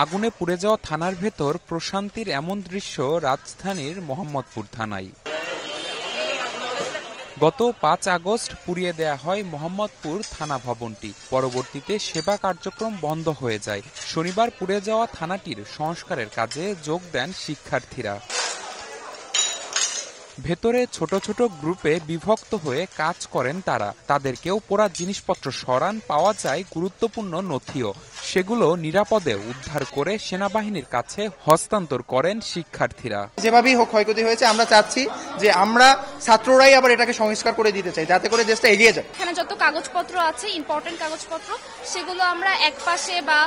আগুনে পুড়ে যাওয়া থানার ভেতর প্রশান্তির এমন দৃশ্য রাজধানীর মোহাম্মদপুর থানায়। গত ৫ আগস্ট পুড়িয়ে দেয়া হয় মোহাম্মদপুর থানা ভবনটি। পরবর্তীতে সেবা কার্যক্রম বন্ধ হয়ে যায়। শনিবার পুড়ে যাওয়া থানাটির সংস্কারের কাজে যোগ দেন শিক্ষার্থীরা। ভেতরে ছোট ছোট গ্রুপে বিভক্ত হয়ে কাজ করেন তারা। তাদেরকেও পোড়া জিনিসপত্র সরান, পাওয়া যায় গুরুত্বপূর্ণ নথিও। সেগুলো নিরাপদে উদ্ধার করে সেনাবাহিনীর কাছে হস্তান্তর করেন শিক্ষার্থীরা। যেভাবেই হোক ক্ষয়ক্ষতি হয়েছে, আমরা চাচ্ছি যে আমরা ছাত্ররাই আবার এটাকে সংস্কার করে দিতে চাই, যাতে করে দেশটা এগিয়ে যায়। এখানে যত কাগজপত্র আছে, ইম্পর্টেন্ট কাগজপত্র, সেগুলো আমরা এক পাশে বা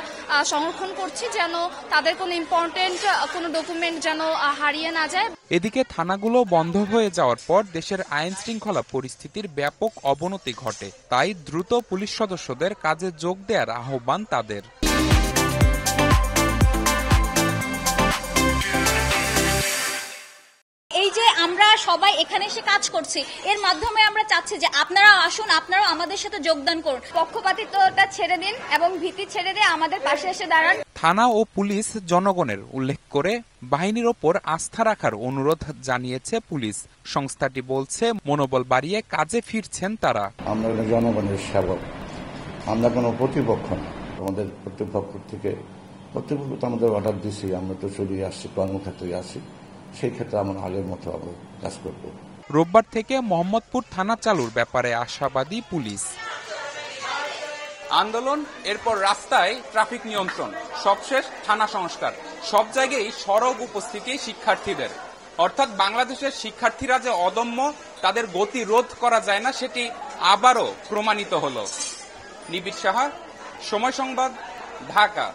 সংরক্ষণ করছি, যেন তাদের কোনো ইম্পর্টেন্ট কোনো ডকুমেন্ট যেন হারিয়ে না যায়। এদিকে থানাগুলো বন্ধ হয়ে যাওয়ার পর দেশের আইন শৃঙ্খলা পরিস্থিতির ব্যাপক অবনতি ঘটে। তাই দ্রুত পুলিশ সদস্যদের কাজে যোগ দেওয়ার আহ্বান তাদের। এই যে আমরা সবাই এখানে এসে কাজ করছি, এর মাধ্যমে আমরা চাচ্ছি যে আপনারা আসুন, আপনারাও আমাদের সাথে যোগদান করুন। পক্ষপাতিত্বটা ছেড়ে দিন এবং ভীতি ছেড়ে দিয়ে আমাদের পাশে এসে দাঁড়ান। থানা ও পুলিশ জনগণের উল্লেখ করে বাহিনীর ওপর আস্থা রাখার অনুরোধ জানিয়েছে পুলিশ। সংস্থাটি বলছে মনোবল বাড়িয়ে কাজে ফিরছেন তারা। আমরা জনগণের সেবক, আমরা কোনো প্রতিপক্ষ না। আমাদের কর্তৃপক্ষ তো আমাদের অর্ডার দিছি, আমরা তো চলে আসছি, কর্মক্ষেত্রে আসি, সেই ক্ষেত্রে আমরা আগের মতো আমরা কাজ করব। রোববার থেকে মোহাম্মদপুর থানা চালুর ব্যাপারে আশাবাদী পুলিশ। আন্দোলন, এরপর রাস্তায় ট্রাফিক নিয়ন্ত্রণ, সবশেষ থানা সংস্কার। সব জায়গায় সরব উপস্থিতি শিক্ষার্থীদের। অর্থাৎ বাংলাদেশের শিক্ষার্থীরা যে অদম্য, তাদের গতি রোধ করা যায় না, সেটি আবারও প্রমাণিত হলো। নিবিড় সাহা, সময় সংবাদ, ঢাকা।